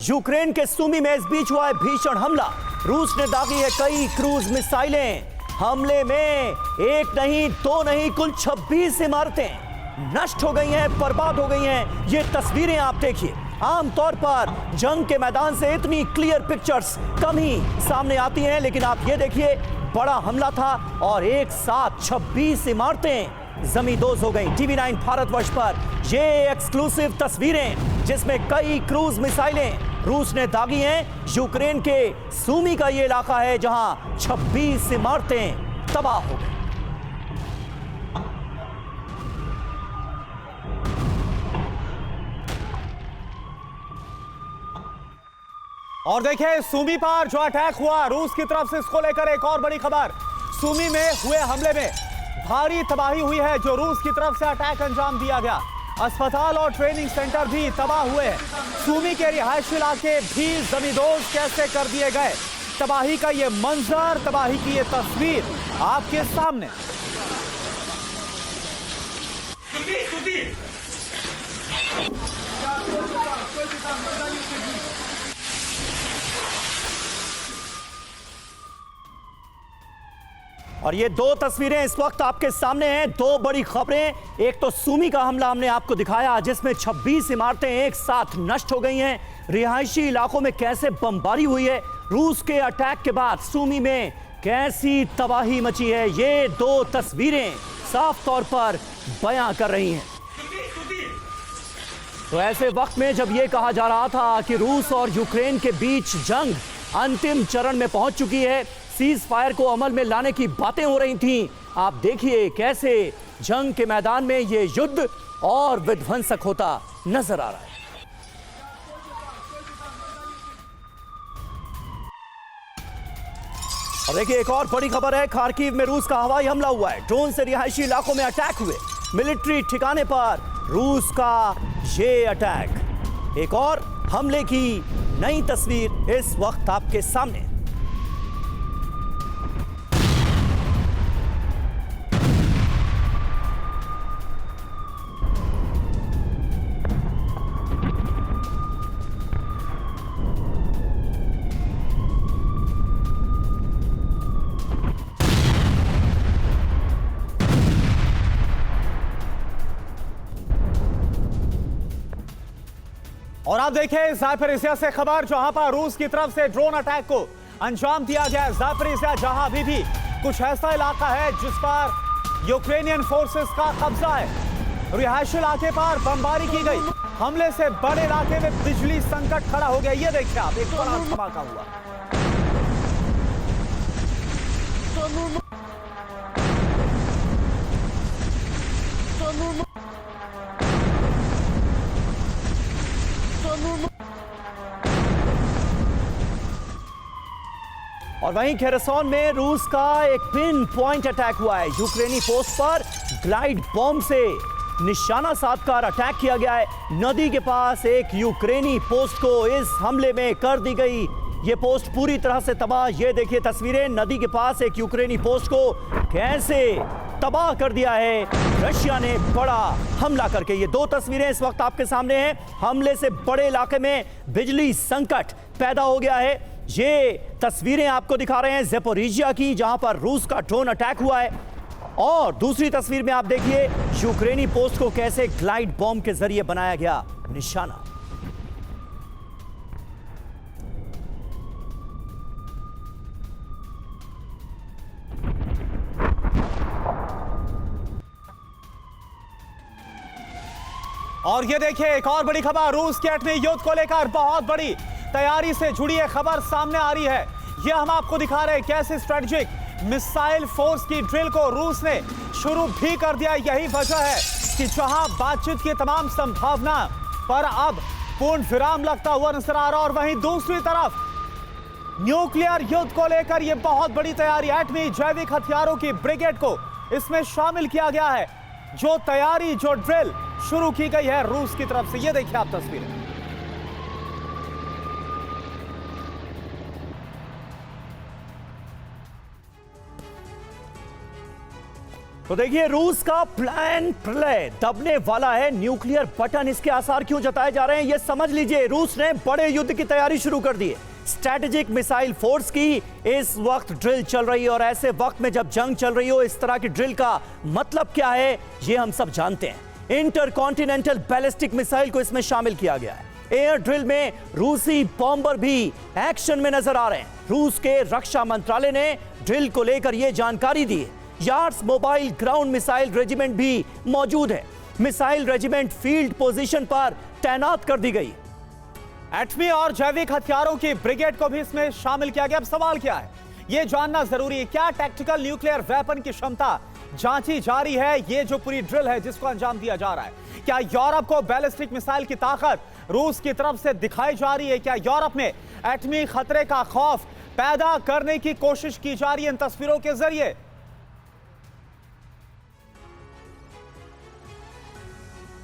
Ukraine के सुमी में इस बीच हुआ है भीषण हमला। रूस ने दागी है कई क्रूज मिसाइलें। हमले में एक नहीं दो नहीं कुल 26 इमारतें नष्ट हो गई हैं, बर्बाद हो गई हैं। ये तस्वीरें आप देखिए। आमतौर पर जंग के मैदान से इतनी क्लियर पिक्चर्स कम ही सामने आती हैं, लेकिन आप ये देखिए, बड़ा हमला था और एक साथ 26 इमारतें जमींदोज हो गई। टीवी 9 भारतवर्ष पर ये एक्सक्लूसिव तस्वीरें जिसमें कई क्रूज मिसाइलें रूस ने दागी हैं। यूक्रेन के सुमी का ये इलाका है जहां 26 इमारतें तबाह हो गई। और देखिए सुमी पर जो अटैक हुआ रूस की तरफ से, इसको लेकर एक और बड़ी खबर। सुमी में हुए हमले में भारी तबाही हुई है जो रूस की तरफ से अटैक अंजाम दिया गया। अस्पताल और ट्रेनिंग सेंटर भी तबाह हुए हैं। सुमी के रिहायशी इलाके भी जमींदोज कैसे कर दिए गए। तबाही का ये मंजर, तबाही की ये तस्वीर आपके सामने। और ये दो तस्वीरें इस वक्त आपके सामने हैं। दो बड़ी खबरें। एक तो सुमी का हमला हमने आपको दिखाया जिसमें 26 इमारतें एक साथ नष्ट हो गई हैं। रिहायशी इलाकों में कैसे बमबारी हुई है। रूस के अटैक के बाद सुमी में कैसी तबाही मची है, ये दो तस्वीरें साफ तौर पर बयां कर रही हैं। तो ऐसे वक्त में जब यह कहा जा रहा था कि रूस और यूक्रेन के बीच जंग अंतिम चरण में पहुंच चुकी है, सीज फायर को अमल में लाने की बातें हो रही थीं, आप देखिए कैसे जंग के मैदान में ये युद्ध और विध्वंसक होता नजर आ रहा है। और देखिए एक और बड़ी खबर है। खार्किव में रूस का हवाई हमला हुआ है। ड्रोन से रिहायशी इलाकों में अटैक हुए। मिलिट्री ठिकाने पर रूस का ये अटैक। एक और हमले की नई तस्वीर इस वक्त आपके सामने। और आप देखें ज़ापोरिज़िया से खबर, जहां पर रूस की तरफ से ड्रोन अटैक को अंजाम दिया गया है। ज़ापोरिज़िया जहां अभी भी कुछ ऐसा इलाका है जिस पर यूक्रेनियन फोर्सेस का कब्जा है। रिहायशी इलाके पर बमबारी की गई। हमले से बड़े इलाके में बिजली संकट खड़ा हो गया। ये देखिए आप, एक बड़ा धमाका हुआ। और वहीं खेरसोन में रूस का एक पिन पॉइंट अटैक हुआ है। यूक्रेनी पोस्ट पर ग्लाइड बॉम्ब से निशाना साधकर अटैक किया गया है। नदी के पास एक यूक्रेनी पोस्ट को इस हमले में कर दी गई ये पोस्ट पूरी तरह से तबाह। ये देखिए तस्वीरें, नदी के पास एक यूक्रेनी पोस्ट को कैसे तबाह कर दिया है रशिया ने बड़ा हमला करके। ये दो तस्वीरें इस वक्त आपके सामने हैं। हमले से बड़े इलाके में बिजली संकट पैदा हो गया है। ये तस्वीरें आपको दिखा रहे हैं ज़ापोरिज़िया की, जहां पर रूस का ड्रोन अटैक हुआ है। और दूसरी तस्वीर में आप देखिए यूक्रेनी पोस्ट को कैसे ग्लाइड बॉम्ब के जरिए बनाया गया निशाना। और ये देखिए एक और बड़ी खबर, रूस के एटमी युद्ध को लेकर बहुत बड़ी तैयारी से जुड़ी एक खबर सामने आ रही है। ये हम आपको दिखा रहे हैं कैसे स्ट्रेटेजिक मिसाइल फोर्स की ड्रिल को रूस ने शुरू भी कर दिया। यही वजह है कि जहां बातचीत की तमाम संभावना पर अब पूर्ण विराम लगता हुआ नजर आ रहा, और वहीं दूसरी तरफ न्यूक्लियर युद्ध को लेकर यह बहुत बड़ी तैयारी, एटमी जैविक हथियारों की ब्रिगेड को इसमें शामिल किया गया है। जो तैयारी, जो ड्रिल शुरू की गई है रूस की तरफ से, ये देखिए आप तस्वीरें। तो देखिए रूस का प्लान प्रलय दबने वाला है, न्यूक्लियर बटन, इसके आसार क्यों जताए जा रहे हैं ये समझ लीजिए। रूस ने बड़े युद्ध की तैयारी शुरू कर दी है। स्ट्रैटेजिक मिसाइल फोर्स की इस वक्त ड्रिल चल रही है और ऐसे वक्त में जब जंग चल रही हो इस तरह की ड्रिल का मतलब क्या है ये हम सब जानते हैं। इंटरकॉन्टिनेंटल बैलिस्टिक मिसाइल को इसमें शामिल किया गया है। एयर ड्रिल में रूसी बॉम्बर भी एक्शन में नजर आ रहे हैं। रूस के रक्षा मंत्रालय ने ड्रिल को लेकर यह जानकारी दी है। Yards mobile ground missile regiment भी मौजूद है। मिसाइल रेजिमेंट फील्ड पोजीशन पर तैनात कर दी गई। एटमी और जैविक हथियारों की ब्रिगेड को भी इसमें शामिल किया गया। अब सवाल क्या है, यह जानना जरूरी है, क्या टैक्टिकल न्यूक्लियर वेपन की क्षमता जांची जा रही है? ये जो पूरी ड्रिल है जिसको अंजाम दिया जा रहा है, क्या यूरोप को बैलिस्टिक मिसाइल की ताकत रूस की तरफ से दिखाई जा रही है? क्या यूरोप में एटमी खतरे का खौफ पैदा करने की कोशिश की जा रही है इन तस्वीरों के जरिए?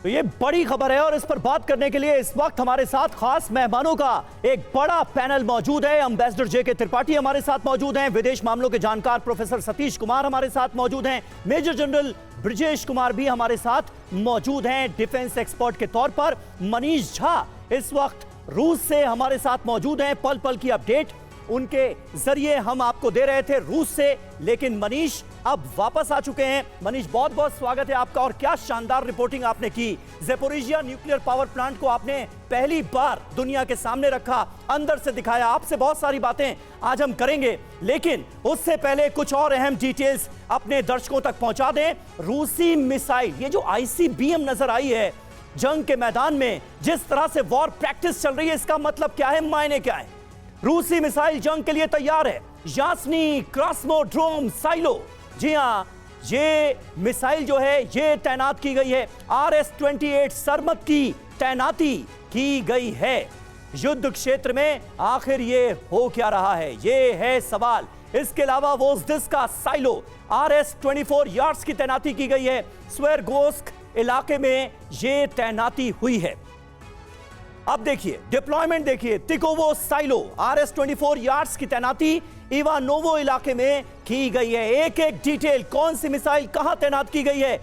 तो ये बड़ी खबर है और इस पर बात करने के लिए इस वक्त हमारे साथ खास मेहमानों का एक बड़ा पैनल मौजूद है। एम्बेसडर जे के त्रिपाठी हमारे साथ मौजूद हैं, विदेश मामलों के जानकार प्रोफेसर सतीश कुमार हमारे साथ मौजूद हैं, मेजर जनरल ब्रजेश कुमार भी हमारे साथ मौजूद हैं डिफेंस एक्सपर्ट के तौर पर। मनीष झा इस वक्त रूस से हमारे साथ मौजूद हैं, पल पल की अपडेट उनके जरिए हम आपको दे रहे थे रूस से, लेकिन मनीष अब वापस आ चुके हैं। मनीष बहुत बहुत स्वागत है आपका और क्या शानदार रिपोर्टिंग आपने की। ज़ेपोरिजिया न्यूक्लियर पावर प्लांट को आपने पहली बार दुनिया के सामने रखा, अंदर से दिखाया। आपसे बहुत सारी बातें आज हम करेंगे, लेकिन उससे पहले कुछ और अहम डिटेल्स अपने दर्शकों तक पहुंचा दें। रूसी मिसाइल, ये जो ICBM नजर आई है जंग के मैदान में, जिस तरह से वॉर प्रैक्टिस चल रही है, इसका मतलब क्या है, मायने क्या है? रूसी मिसाइल जंग के लिए तैयार है। यास्नी क्रास्नोड्रोम साइलो, जी हां, ये मिसाइल जो है ये तैनात की गई है। RS-28 सरमत की तैनाती की गई है। युद्ध क्षेत्र में आखिर ये हो क्या रहा है, ये है सवाल। इसके अलावा वोज्दिस का साइलो RS-24 यार्ड्स की तैनाती की गई है। स्वेरगोस्क इलाके में ये तैनाती हुई है। अब देखिए डिप्लॉयमेंट, देखिए तिकोवो साइलो RS-24 यार्ड्स की तैनाती इवानोवो इलाके में की गई है। एक एक डिटेल, कौन सी मिसाइल कहां तैनात की गई है,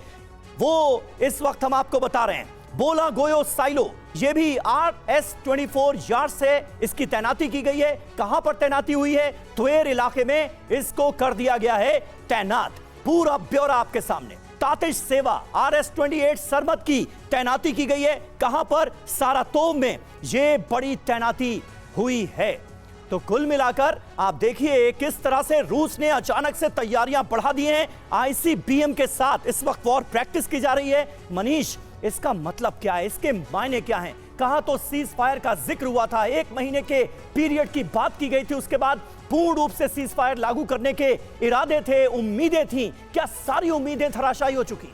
वो इस वक्त हम आपको बता रहे हैं। बोला गोयो साइलो, ये भी RS-24 यार्ड से इसकी तैनाती की गई है। कहां पर तैनाती हुई है? त्वेर इलाके में इसको कर दिया गया है तैनात। पूरा ब्यौरा आपके सामने। तातिश सेवा RS-28 सरमत की तैनाती की गई है। कहां पर? सारातोव में ये बड़ी तैनाती हुई है। तो कुल मिलाकर आप देखिए किस तरह से रूस ने अचानक से तैयारियां बढ़ा दी हैं। ICBM के साथ इस वक्त वॉर प्रैक्टिस की जा रही है। मनीष, इसका मतलब क्या है, इसके मायने क्या हैं? कहां तो सीज फायर का जिक्र हुआ था, 1 महीने के पीरियड की बात की गई थी, उसके बाद पूर्ण रूप से सीज फायर लागू करने के इरादे थे, उम्मीदें थी। क्या सारी उम्मीदें धराशायी हो चुकी?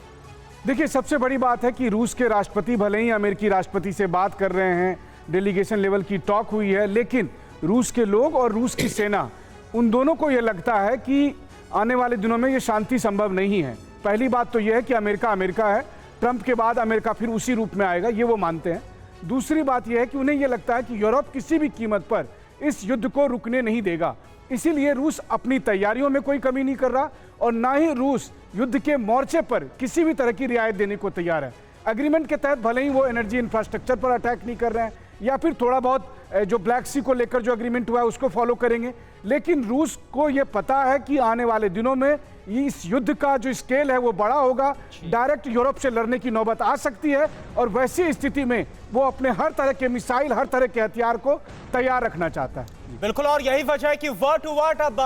देखिए, सबसे बड़ी बात है कि रूस के राष्ट्रपति भले ही अमेरिकी राष्ट्रपति से बात कर रहे हैं, डेलीगेशन लेवल की टॉक हुई है, लेकिन रूस के लोग और रूस की सेना, उन दोनों को यह लगता है कि आने वाले दिनों में ये शांति संभव नहीं है। पहली बात तो यह है कि अमेरिका अमेरिका है, ट्रंप के बाद अमेरिका फिर उसी रूप में आएगा, ये वो मानते हैं। दूसरी बात यह है कि उन्हें यह लगता है कि यूरोप किसी भी कीमत पर इस युद्ध को रुकने नहीं देगा। इसीलिए रूस अपनी तैयारियों में कोई कमी नहीं कर रहा और ना ही रूस युद्ध के मोर्चे पर किसी भी तरह की रियायत देने को तैयार है। एग्रीमेंट के तहत भले ही वो एनर्जी इंफ्रास्ट्रक्चर पर अटैक नहीं कर रहे हैं या फिर थोड़ा बहुत जो ब्लैक सी को लेकर जो एग्रीमेंट हुआ है उसको फॉलो करेंगे, लेकिन रूस को ये पता है कि आने वाले दिनों में इस युद्ध का जो स्केल है वो बड़ा होगा, डायरेक्ट यूरोप से लड़ने की नौबत आ सकती है और वैसी स्थिति में वो अपने हर तरह के मिसाइल, हर तरह के हथियार को तैयार रखना चाहता है। बिल्कुल, और यही वजह है कि वर्ड टू वर्ड अब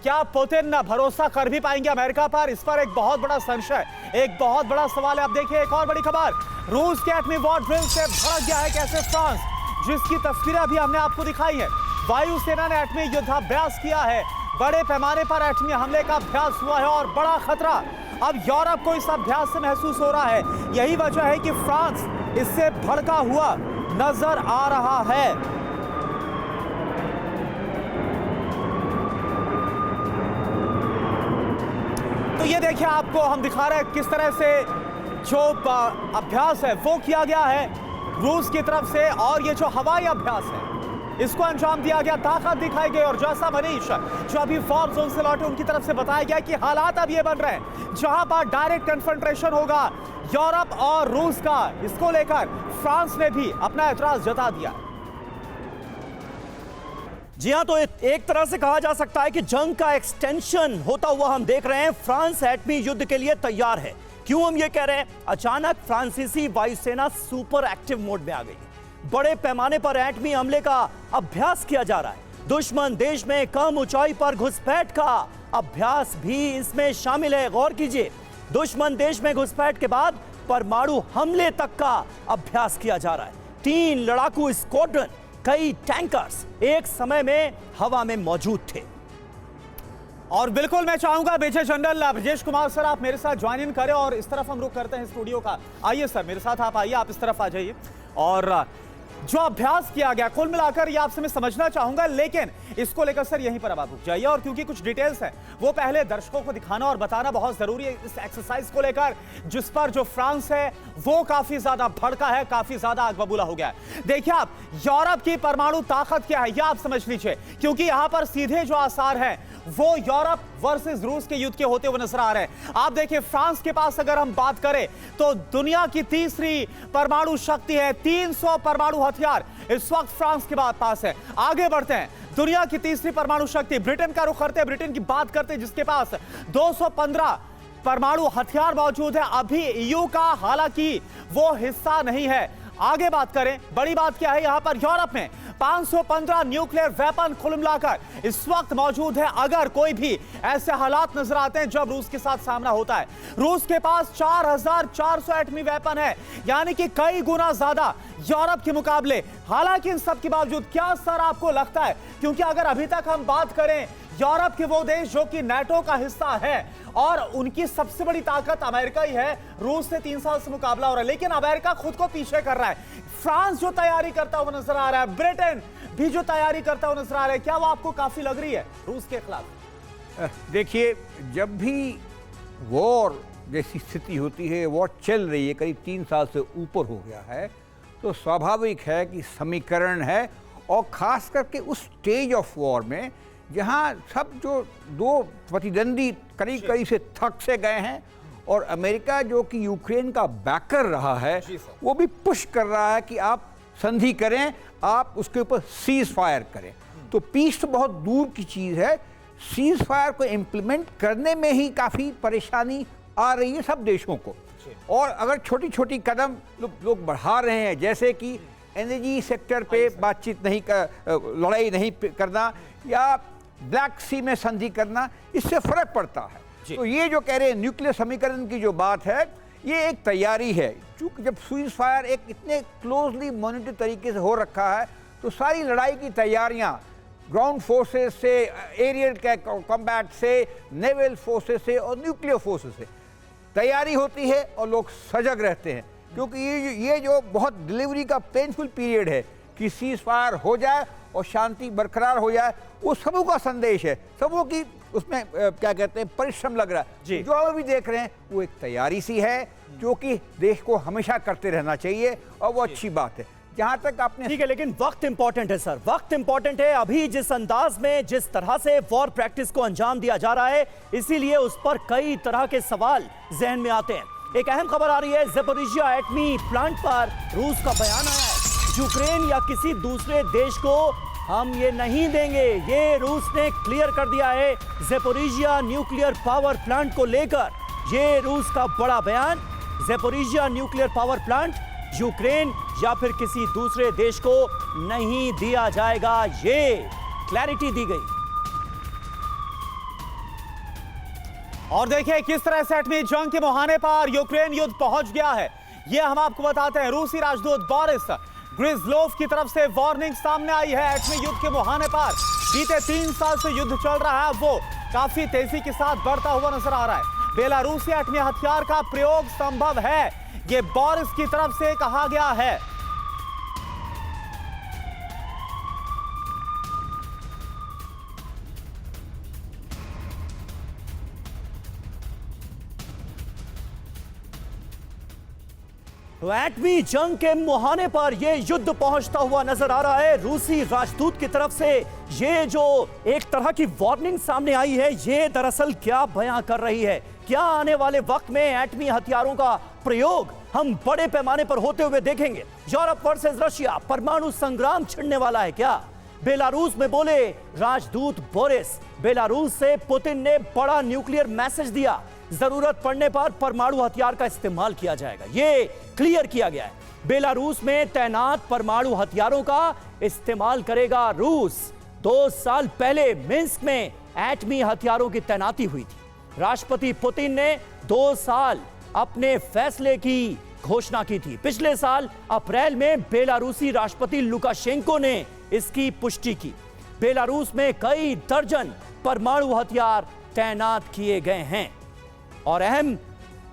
क्या पुतिन भरोसा कर भी पाएंगे अमेरिका पर, इस पर एक बहुत बड़ा संशय, एक बहुत बड़ा सवाल है। अब देखिए एक और बड़ी खबर, रूस के एटमी वॉर ड्रिल से भड़क गया है कैसे फ्रांस, जिसकी तस्वीरें अभी हमने आपको दिखाई है। वायुसेना ने एटमी युद्धाभ्यास किया है, बड़े पैमाने पर एटमी हमले का अभ्यास हुआ है और बड़ा खतरा अब यूरोप को इस अभ्यास से महसूस हो रहा है। यही वजह है कि फ्रांस इससे भड़का हुआ नजर आ रहा है। तो ये देखिए, आपको हम दिखा रहे हैं किस तरह से जो अभ्यास है वो किया गया है रूस की तरफ से, और ये जो हवाई अभ्यास है इसको अंजाम दिया गया, ताकत दिखाई गई। और जैसा मनीष जो अभी वॉर जोन से लौटे उनकी तरफ से बताया गया कि हालात अब ये बन रहे हैं जहां पर डायरेक्ट कन्फ्रंटेशन होगा यूरोप और रूस का। इसको लेकर फ्रांस ने भी अपना एतराज जता दिया। जी हां, तो एक तरह से कहा जा सकता है कि जंग का एक्सटेंशन होता हुआ हम देख रहे हैं। फ्रांस एटमी युद्ध के लिए तैयार है। क्यों हम ये कह रहे हैं? अचानक फ्रांसीसी वायुसेना सुपर एक्टिव मोड में आ गई। बड़े पैमाने पर एटमी हमले का अभ्यास किया जा रहा है। दुश्मन देश में कम ऊंचाई पर घुसपैठ का अभ्यास भी इसमें शामिल है। गौर कीजिए, दुश्मन देश में घुसपैठ के बाद परमाणु हमले तक का अभ्यास किया जा रहा है। 3 लड़ाकू स्क्वाड्रन, कई टैंकर्स एक समय में हवा में मौजूद थे। और बिल्कुल मैं चाहूंगा major general Brajesh Kumar sir आप मेरे साथ ज्वाइन इन करें और इस तरफ हम रुक करते हैं स्टूडियो का। आइए सर, मेरे साथ आप आइए, आप इस तरफ आ जाइए। और जो अभ्यास किया गया कुल मिलाकर ये आपसे मैं समझना चाहूंगा, लेकिन इसको लेकर सर यहीं पर अब आप रुक जाइए। और क्योंकि कुछ डिटेल्स हैं वो पहले दर्शकों को दिखाना और बताना बहुत जरूरी है इस एक्सरसाइज को लेकर, जिस पर जो फ्रांस है वो काफी ज्यादा भड़का है, काफी ज्यादा आग बबूला हो गया है। देखिए आप, यूरोप की परमाणु ताकत क्या है ये आप समझ लीजिए, क्योंकि यहां पर सीधे जो आसार हैं वो यूरोप वर्सेस रूस के युद्ध के होते हुए नजर आ रहे हैं। आप देखिए फ्रांस के पास अगर हम बात करें तो दुनिया की तीसरी परमाणु शक्ति है। 300 परमाणु हथियार इस वक्त फ्रांस के पास है। आगे बढ़ते हैं, दुनिया की तीसरी परमाणु शक्ति ब्रिटेन का रुख करते हैं। ब्रिटेन की बात करते हैं जिसके पास 215 परमाणु हथियार मौजूद है। अभी ईयू का हालांकि वो हिस्सा नहीं है। आगे बात करें, बड़ी बात क्या है यहां पर यूरोप में 515 न्यूक्लियर वेपन कुल मिलाकर इस वक्त मौजूद है। अगर कोई भी ऐसे हालात नजर आते हैं जब रूस के साथ सामना होता है, रूस के पास 4400 एटमी वेपन है, यानी कि कई गुना ज्यादा यूरोप के मुकाबले। हालांकि इन सब के बावजूद क्या सर आपको लगता है, क्योंकि अगर अभी तक हम बात करें यूरोप के वो देश जो कि नाटो का हिस्सा है और उनकी सबसे बड़ी ताकत अमेरिका ही है, रूस से 3 साल से मुकाबला हो रहा है, लेकिन अमेरिका खुद को पीछे कर रहा है। फ्रांस जो तैयारी करता हुआ नजर आ रहा है, ब्रिटेन भी जो तैयारी करता हुआ नजर आ रहा है, क्या वो आपको काफी लग रही है रूस के खिलाफ? देखिए, जब भी वॉर जैसी स्थिति होती है, वॉर चल रही है, करीब 3 साल से ऊपर हो गया है, तो स्वाभाविक है कि समीकरण है। और खास करके उस स्टेज ऑफ वॉर में जहां सब जो दो प्रतिद्वंदी करीब करीब से थक से गए हैं और अमेरिका जो कि यूक्रेन का बैकर रहा है वो भी पुश कर रहा है कि आप संधि करें, आप उसके ऊपर सीज फायर करें। तो पीस तो बहुत दूर की चीज़ है, सीज फायर को इम्प्लीमेंट करने में ही काफ़ी परेशानी आ रही है सब देशों को। और अगर छोटी छोटी कदम लोग बढ़ा रहे हैं, जैसे कि एनर्जी सेक्टर पे बातचीत नहीं लड़ाई नहीं करना या ब्लैक सी में संधि करना, इससे फर्क पड़ता है। तो ये जो कह रहे हैं न्यूक्लियर समीकरण की जो बात है, ये एक तैयारी है। चूंकि जब सीज फायर एक इतने क्लोजली मॉनिटर तरीके से हो रखा है, तो सारी लड़ाई की तैयारियां ग्राउंड फोर्सेस से, एरियल कॉम्बैट से, नेवल फोर्सेस से और न्यूक्लियर फोर्सेस से तैयारी होती है और लोग सजग रहते हैं। क्योंकि ये जो बहुत डिलीवरी का पेनफुल पीरियड है कि सीज फायर हो जाए और शांति बरकरार हो जाए, वो सबों का संदेश है, सबों की उसमें क्या कहते हैं परिश्रम लग रहा है। जो हम अभी देख रहे हैं वो एक तैयारी सी है जो कि देश को हमेशा करते रहना चाहिए और वो अच्छी बात है। जहां तक आपने ठीक है, लेकिन वक्त इंपॉर्टेंट है सर, वक्त इंपॉर्टेंट है। अभी जिस अंदाज में जिस तरह से वॉर प्रैक्टिस को अंजाम दिया जा रहा है, इसीलिए उस पर कई तरह के सवाल जहन में आते हैं। एक अहम खबर आ रही है, ज़पोरिजिया एटमी प्लांट पर रूस का बयान आया है, यूक्रेन या किसी दूसरे देश को हम ये नहीं देंगे। ये रूस ने क्लियर कर दिया है ज़पोरिजिया न्यूक्लियर पावर प्लांट को लेकर। ये रूस का बड़ा बयान, ज़पोरिजिया न्यूक्लियर पावर प्लांट यूक्रेन या फिर किसी दूसरे देश को नहीं दिया जाएगा, ये क्लैरिटी दी गई। और देखिए किस तरह से एटमी जंग के मुहाने पर यूक्रेन युद्ध पहुंच गया है, ये हम आपको बताते हैं। रूसी राजदूत बोरिस ग्रिज़लोव की तरफ से वार्निंग सामने आई है। एटमी युद्ध के मुहाने पर बीते 3 साल से युद्ध चल रहा है, वो काफी तेजी के साथ बढ़ता हुआ नजर आ रहा है। बेलारूसी एटमी हथियार का प्रयोग संभव है, ये बोरिस की तरफ से कहा गया है। एटमी जंग के मुहाने पर यह युद्ध पहुंचता हुआ नजर आ रहा है। रूसी राजदूत की तरफ से ये जो एक तरह की वार्निंग सामने आई है, ये दरअसल क्या बयां कर रही है? क्या आने वाले वक्त में एटमी हथियारों का प्रयोग हम बड़े पैमाने पर होते हुए देखेंगे? यूरोप वर्सेस रशिया, परमाणु संग्राम छिड़ने वाला है क्या? बेलारूस में बोले राजदूत बोरिस, बेलारूस से पुतिन ने बड़ा न्यूक्लियर मैसेज दिया, जरूरत पड़ने पर परमाणु हथियार का इस्तेमाल किया जाएगा, ये क्लियर किया गया है। बेलारूस में तैनात परमाणु हथियारों का इस्तेमाल करेगा रूस। 2 साल पहले मिन्स्क में एटमी हथियारों की तैनाती हुई थी। राष्ट्रपति पुतिन ने 2 साल अपने फैसले की घोषणा की थी। पिछले साल अप्रैल में बेलारूसी राष्ट्रपति लुकाशेंको ने इसकी पुष्टि की। बेलारूस में कई दर्जन परमाणु हथियार तैनात किए गए हैं और अहम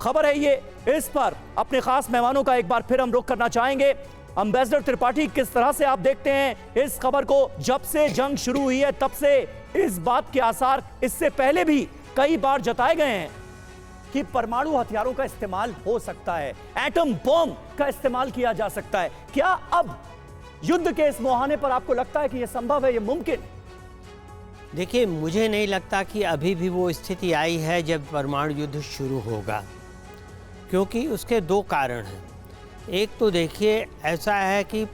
खबर है ये। इस पर अपने खास मेहमानों का एक बार फिर हम रुख करना चाहेंगे। एम्बेसडर त्रिपाठी, किस तरह से आप देखते हैं इस खबर को? जब से जंग शुरू हुई है तब से इस बात के आसार इससे पहले भी कई बार जताए गए हैं कि परमाणु हथियारों का इस्तेमाल हो सकता है, एटम बॉम्ब का इस्तेमाल किया जा सकता है। क्या अब युद्ध के इस मुहाने पर आपको लगता है कि यह संभव है, यह मुमकिन? देखिए, मुझे नहीं लगता कि अभी भी वो स्थिति आई है जब परमाणु युद्ध शुरू होगा, क्योंकि उसके 2 कारण हैं। एक तो देखिए, ऐसा है कि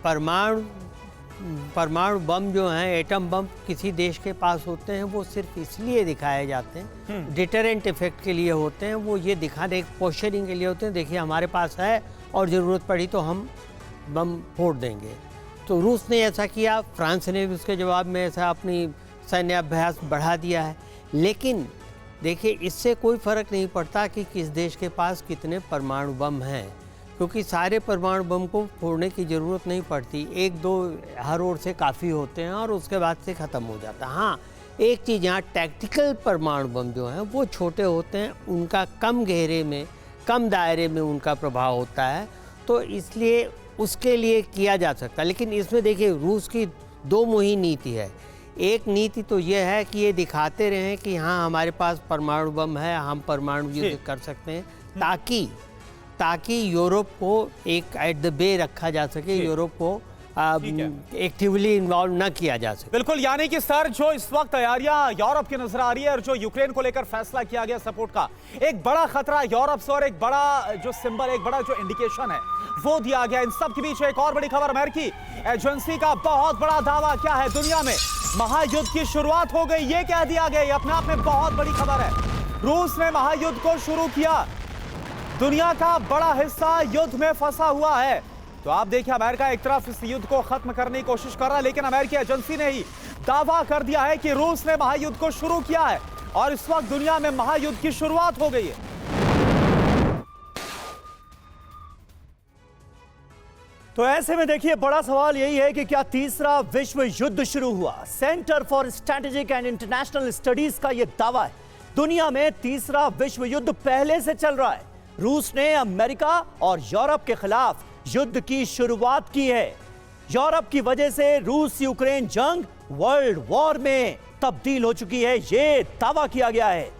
परमाणु बम जो हैं, एटम बम किसी देश के पास होते हैं, वो सिर्फ इसलिए दिखाए जाते हैं, डिटरेंट इफेक्ट के लिए होते हैं, वो ये दिखाने पोस्चरिंग के लिए होते हैं, देखिए हमारे पास है और ज़रूरत पड़ी तो हम बम फोड़ देंगे। तो रूस ने ऐसा किया, फ्रांस ने भी उसके जवाब में ऐसा अपनी सैन्य अभ्यास बढ़ा दिया है। लेकिन देखिए, इससे कोई फ़र्क नहीं पड़ता कि किस देश के पास कितने परमाणु बम हैं, क्योंकि सारे परमाणु बम को फोड़ने की ज़रूरत नहीं पड़ती। 1-2 हर ओर से काफ़ी होते हैं और उसके बाद से ख़त्म हो जाता है। हाँ, एक चीज़ यहाँ, टैक्टिकल परमाणु बम जो हैं वो छोटे होते हैं, उनका कम घेरे में, कम दायरे में उनका प्रभाव होता है, तो इसलिए उसके लिए किया जा सकता है। लेकिन इसमें देखिए, रूस की 2 मुही नीति है। एक नीति तो ये है कि ये दिखाते रहें कि हाँ, हमारे पास परमाणु बम है, हम परमाणु युद्ध कर सकते हैं, ताकि यूरोप को एक एट द बे रखा जा सके, यूरोप को एक्टिवली इन्वॉल्व न किया जा सके। बिल्कुल, यानी कि सर, जो इस वक्त तैयारियां यूरोप की नजर आ रही है और जो यूक्रेन को लेकर फैसला किया गया सपोर्ट का, एक बड़ा खतरा यूरोप से और एक बड़ा जो सिंबल, एक बड़ा जो इंडिकेशन है वो दिया गया। इन सब के बीच एक और बड़ी खबर, अमेरिकी एजेंसी का बहुत बड़ा दावा क्या है, दुनिया में महायुद्ध की शुरुआत हो गई, ये कह दिया गया। अपने आप में बहुत बड़ी खबर है। रूस ने महायुद्ध को शुरू किया, दुनिया का बड़ा हिस्सा युद्ध में फंसा हुआ है। तो आप देखिए, अमेरिका एक तरफ इस युद्ध को खत्म करने की कोशिश कर रहा है, लेकिन अमेरिकी एजेंसी ने ही दावा कर दिया है कि रूस ने महायुद्ध को शुरू किया है और इस वक्त दुनिया में महायुद्ध की शुरुआत हो गई है। तो ऐसे में देखिए, बड़ा सवाल यही है कि क्या तीसरा विश्व युद्ध शुरू हुआ? Centre for strategic and international studies का यह दावा है, दुनिया में तीसरा विश्व युद्ध पहले से चल रहा है। रूस ने अमेरिका और यूरोप के खिलाफ युद्ध की शुरुआत की है। यूरोप की वजह से रूस यूक्रेन जंग वर्ल्ड वॉर में तब्दील हो चुकी है, यह दावा किया गया है।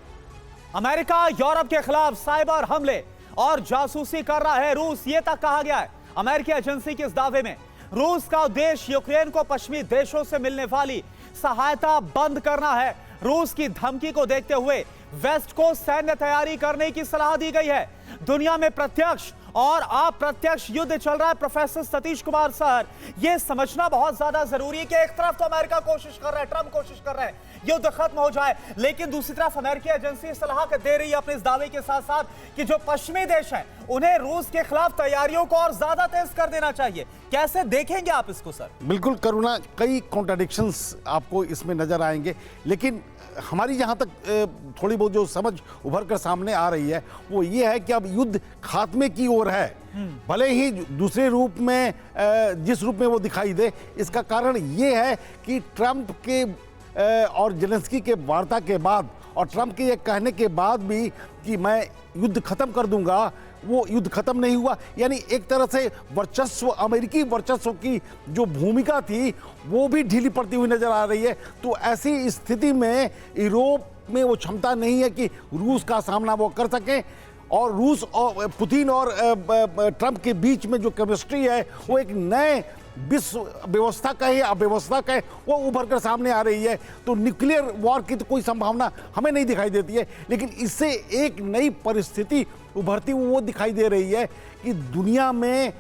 अमेरिका यूरोप के खिलाफ साइबर हमले और जासूसी कर रहा है रूस, ये तक कहा गया है अमेरिकी एजेंसी के इस दावे में। रूस का उद्देश्य यूक्रेन को पश्चिमी देशों से मिलने वाली सहायता बंद करना है। रूस की धमकी को देखते हुए वेस्ट को सैन्य तैयारी करने की सलाह दी गई है। दुनिया में प्रत्यक्ष और अप्रत्यक्ष युद्ध चल रहा है। प्रोफेसर सतीश कुमार सर, यह समझना बहुत ज्यादा जरूरी है कि एक तरफ तो अमेरिका कोशिश कर रहा है, ट्रंप कोशिश कर रहे हैं युद्ध खत्म हो जाए, लेकिन दूसरी तरफ अमेरिकी एजेंसी सलाह दे रही है अपने इस दावे के साथ साथ कि जो पश्चिमी देश हैं उन्हें रूस के खिलाफ तैयारियों को और ज्यादा तेज कर देना चाहिए। कैसे देखेंगे आप इसको सर? बिल्कुल करुणा, कई कॉन्ट्राडिक्शंस आपको इसमें नजर आएंगे, लेकिन हमारी जहाँ तक थोड़ी बहुत जो समझ उभर कर सामने आ रही है वो ये है कि अब युद्ध खात्मे की ओर है, भले ही दूसरे रूप में, जिस रूप में वो दिखाई दे। इसका कारण ये है कि ट्रंप के और जेलेंस्की के वार्ता के बाद और ट्रंप के ये कहने के बाद भी कि मैं युद्ध खत्म कर दूंगा, वो युद्ध खत्म नहीं हुआ। यानी एक तरह से वर्चस्व, अमेरिकी वर्चस्व की जो भूमिका थी वो भी ढीली पड़ती हुई नजर आ रही है। तो ऐसी स्थिति में यूरोप में वो क्षमता नहीं है कि रूस का सामना वो कर सकें। और रूस और पुतिन और ट्रंप के बीच में जो केमिस्ट्री है वो एक नए विश्व व्यवस्था का है, अव्यवस्था का है, वो उभर कर सामने आ रही है। तो न्यूक्लियर वॉर की तो कोई संभावना हमें नहीं दिखाई देती है, लेकिन इससे एक नई परिस्थिति उभरती हुई वो दिखाई दे रही है कि दुनिया में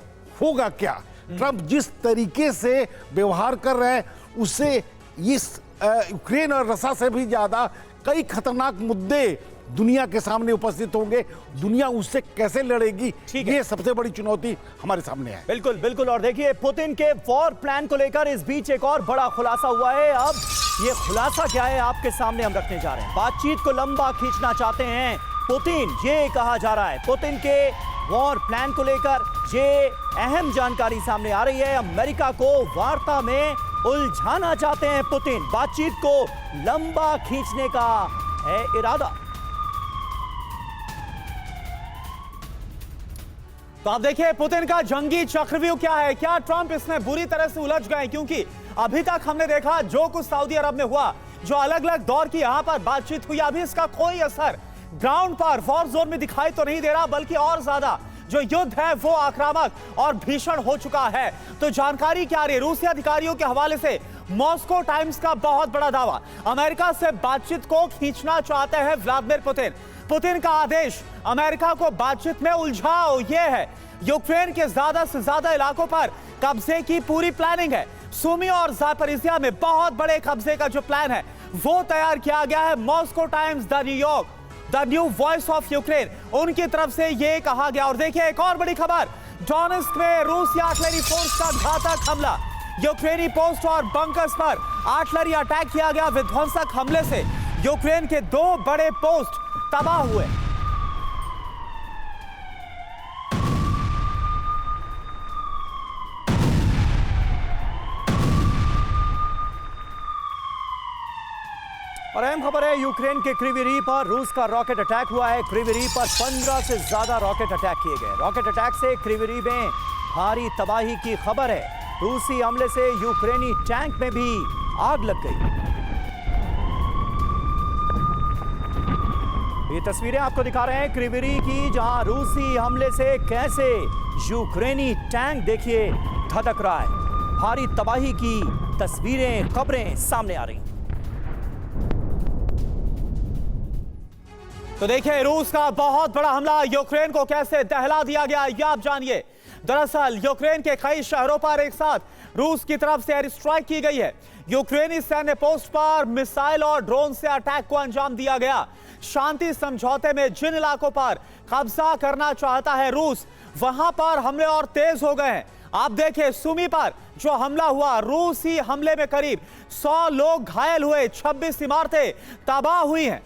होगा क्या। ट्रंप जिस तरीके से व्यवहार कर रहे हैं उससे इस यूक्रेन और रसिया से भी ज्यादा कई खतरनाक मुद्दे दुनिया के सामने उपस्थित होंगे। दुनिया उससे कैसे लड़ेगी, ये सबसे बड़ी चुनौती हमारे सामने है। बिल्कुल बिल्कुल। और देखिए पुतिन के वॉर प्लान को लेकर इस बीच एक और बड़ा खुलासा हुआ है। अब ये खुलासा क्या है आपके सामने हम रखने जा रहे हैं। बातचीत को लंबा खींचना चाहते हैं पुतिन, ये कहा जा रहा है। पुतिन के वॉर प्लान को लेकर ये अहम जानकारी सामने आ रही है। अमेरिका को वार्ता में उलझाना चाहते हैं पुतिन। बातचीत को लंबा खींचने का है इरादा। तो आप देखिए पुतिन का जंगी चक्रव्यूह क्या है। क्या ट्रंप इसमें बुरी तरह से उलझ गए, क्योंकि अभी तक हमने देखा जो कुछ सऊदी अरब में हुआ, जो अलग अलग दौर की यहां पर बातचीत हुई, अभी इसका कोई असर ग्राउंड पर वॉर जोन में दिखाई तो नहीं दे रहा, बल्कि और ज्यादा जो युद्ध है वो आक्रामक और भीषण हो चुका है। तो जानकारी क्या आ रही है रूसी अधिकारियों के हवाले से? मॉस्को टाइम्स का बहुत बड़ा दावा, अमेरिका से बातचीत को खींचना चाहते हैं व्लादिमीर पुतिन। पुतिन का आदेश अमेरिका को बातचीत में उलझाओ, यह है। यूक्रेन के ज्यादा से ज्यादा इलाकों पर कब्जे की पूरी प्लानिंग है। सुमी और जापोरिजिया में बहुत बड़े कब्जे का जो प्लान है वो तैयार किया गया है। Moscow times, the New York, the new voice of Ukraine, उनकी तरफ से यह कहा गया। और देखिए एक और बड़ी खबर, डोनेट्स्क में रूसी आर्टिलरी फोर्स का घातक हमला। यूक्रेनी पोस्ट और बंकर्स पर आर्टिलरी अटैक किया गया। विध्वंसक हमले से यूक्रेन के 2 बड़े पोस्ट तबाह हुए। और अहम खबर है यूक्रेन के क्रीवी पर रूस का रॉकेट अटैक हुआ है। क्रीवी पर 15 से ज्यादा रॉकेट अटैक किए गए। रॉकेट अटैक से क्रीवी में भारी तबाही की खबर है। रूसी हमले से यूक्रेनी टैंक में भी आग लग गई। ये तस्वीरें आपको दिखा रहे हैं क्रीवी की, जहां रूसी हमले से कैसे यूक्रेनी टैंक देखिए धधक रहा है। भारी तबाही की तस्वीरें, खबरें सामने आ रही। तो देखिए रूस का बहुत बड़ा हमला, यूक्रेन को कैसे दहला दिया गया ये आप जानिए। दरअसल यूक्रेन के कई शहरों पर एक साथ रूस की तरफ से एयर स्ट्राइक की गई है। यूक्रेनी सैन्य पोस्ट पर मिसाइल और ड्रोन से अटैक को अंजाम दिया गया। शांति समझौते में जिन इलाकों पर कब्जा करना चाहता है रूस, वहां पर हमले और तेज हो गए हैं। आप देखिए सुमी पर जो हमला हुआ, रूसी हमले में करीब 100 लोग घायल हुए, 26 इमारतें तबाह हुई हैं।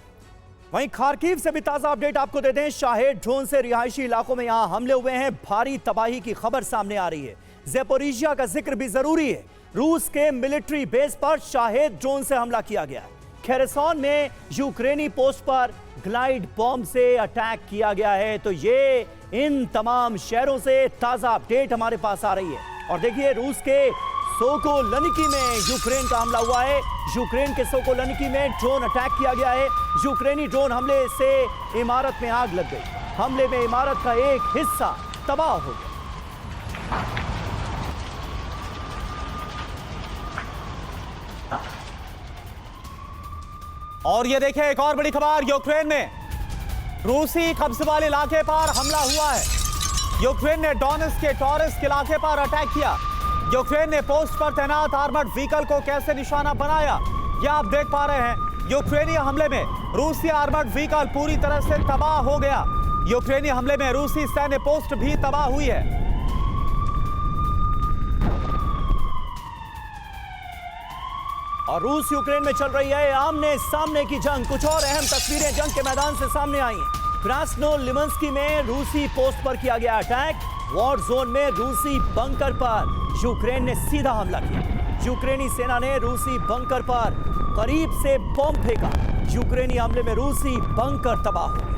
वहीं खार्किव से भी ताजा अपडेट आपको देते हैं। शाहेद ड्रोन से रिहायशी इलाकों में यहां हमले हुए हैं। भारी तबाही की खबर सामने आ रही है। ज़ेपोरिजिया का जिक्र भी जरूरी है। रूस के मिलिट्री बेस पर शाहेद ड्रोन से हमला किया गया है। खेरसॉन में यूक्रेनी पोस्ट पर ग्लाइड बॉम्ब से अटैक किया गया है। तो ये इन तमाम शहरों से ताजा अपडेट हमारे पास आ रही है। और देखिए रूस के सोकोलनिकी में यूक्रेन का हमला हुआ है। यूक्रेन के सोकोलनिकी में ड्रोन अटैक किया गया है। यूक्रेनी ड्रोन हमले से इमारत में आग लग गई। हमले में इमारत का एक हिस्सा तबाह हो गया। और ये देखिए एक और बड़ी खबर, यूक्रेन में रूसी कब्जे वाले इलाके पर हमला हुआ है। यूक्रेन ने डोनेट्स्क के टॉरस्क इलाके पर अटैक किया। यूक्रेन ने पोस्ट पर तैनात आर्मर्ड व्हीकल को कैसे निशाना बनाया, यह आप देख पा रहे हैं। यूक्रेनी हमले में रूसी आर्मर्ड व्हीकल पूरी तरह से तबाह हो गया। यूक्रेनी हमले में रूसी सैन्य पोस्ट भी तबाह हुई है। और रूस यूक्रेन में चल रही है आमने सामने की जंग। कुछ और अहम तस्वीरें जंग के मैदान से सामने आई हैं। क्रास्नोलिमंस्की में रूसी पोस्ट पर किया गया अटैक। वॉर जोन में रूसी बंकर पर यूक्रेन ने सीधा हमला किया। यूक्रेनी सेना ने रूसी बंकर पर करीब से बम फेंका। यूक्रेनी हमले में रूसी बंकर तबाह हो गया।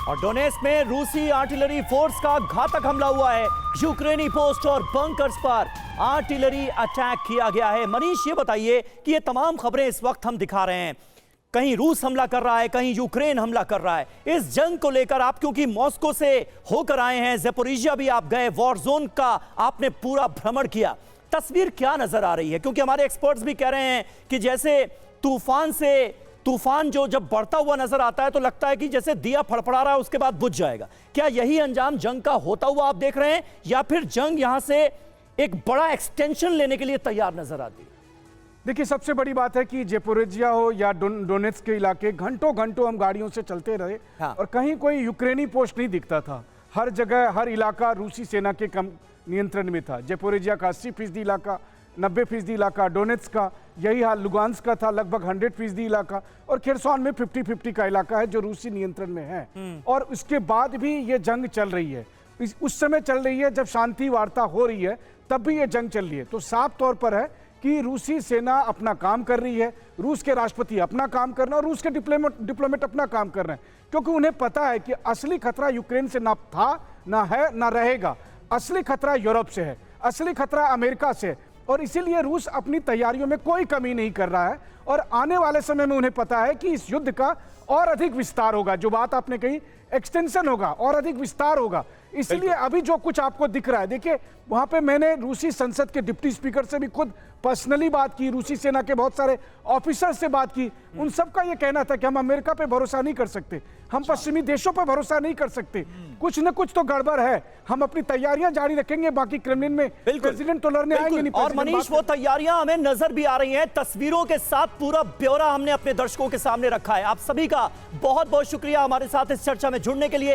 और डोनेट्स्क में रूसी आर्टिलरी फोर्स का घातक हमला हुआ है। यूक्रेनी पोस्ट और बंकर्स पर आर्टिलरी अटैक किया गया है। मनीष, ये बताइए कि ये तमाम खबरें इस वक्त हम दिखा रहे हैं, कहीं रूस हमला कर रहा है, कहीं यूक्रेन हमला कर रहा है। इस जंग को लेकर आप क्योंकि मॉस्को से होकर आए हैं, ज़ेपोरिजिया भी आप गए, वॉर जोन का आपने पूरा भ्रमण किया, तस्वीर क्या नजर आ रही है? क्योंकि हमारे एक्सपर्ट्स भी कह रहे हैं कि जैसे तूफान जो जब बढ़ता हुआ नजर आता है तो लगता है कि जैसे दिया फड़फड़ा रहा है उसके बाद बुझ जाएगा। क्या यही अंजाम जंग का होता हुआ आप देख रहे हैं, या फिर जंग यहां से एक बड़ा एक्सटेंशन लेने के लिए तैयार नजर आती है? देखिए, सबसे बड़ी बात है कि ज़ेपोरिजिया हो या डोनेट्स्क के इलाके, घंटों घंटों हम गाड़ियों से चलते रहे और कहीं कोई यूक्रेनी पोस्ट नहीं दिखता था। हर जगह हर इलाका रूसी सेना के कम नियंत्रण में था। ज़ेपोरिजिया का 80% इलाका, 90% इलाका डोनेट्स्क का, यही हाल लुगान्स्क का था, लगभग 100% इलाका, और खेरसॉन में 50-50 का इलाका है जो रूसी नियंत्रण में है। और उसके बाद भी ये जंग चल रही है, उस समय चल रही है जब शांति वार्ता हो रही है, तब भी ये जंग चल रही है। तो साफ तौर पर है कि रूसी सेना अपना काम कर रही है, रूस के राष्ट्रपति अपना काम कर रहे हैं और रूस के डिप्लोमेट अपना काम कर रहे हैं, क्योंकि उन्हें पता है कि असली खतरा यूक्रेन से ना था, ना है, ना रहेगा। असली खतरा यूरोप से है, असली खतरा अमेरिका से है, और इसीलिए रूस अपनी तैयारियों में कोई कमी नहीं कर रहा है। और आने वाले समय में उन्हें पता है कि इस युद्ध का और अधिक विस्तार होगा, जो बात आपने कही, एक्सटेंशन होगा और अधिक विस्तार होगा। इसलिए अभी जो कुछ आपको दिख रहा है, देखिए वहां पे मैंने रूसी संसद के डिप्टी स्पीकर से भी खुद पर्सनली बात की, रूसी सेना के बहुत सारे ऑफिसर से बात की। उन सब का यह कहना था कि हम अमेरिका पे भरोसा नहीं कर सकते, हम पश्चिमी देशों पे भरोसा नहीं कर सकते, कुछ न कुछ तो गड़बड़ है। हम अपनी तैयारियां जारी रखेंगे, बाकी क्रेमलिन में प्रेसिडेंट तो लड़ने आएंगे नहीं। और मनीष, वो तैयारियां हमें नजर भी आ रही हैं, तस्वीरों के साथ पूरा ब्यौरा हमने अपने दर्शकों के सामने रखा है। आप सभी का बहुत बहुत शुक्रिया हमारे साथ इस चर्चा में जुड़ने के लिए।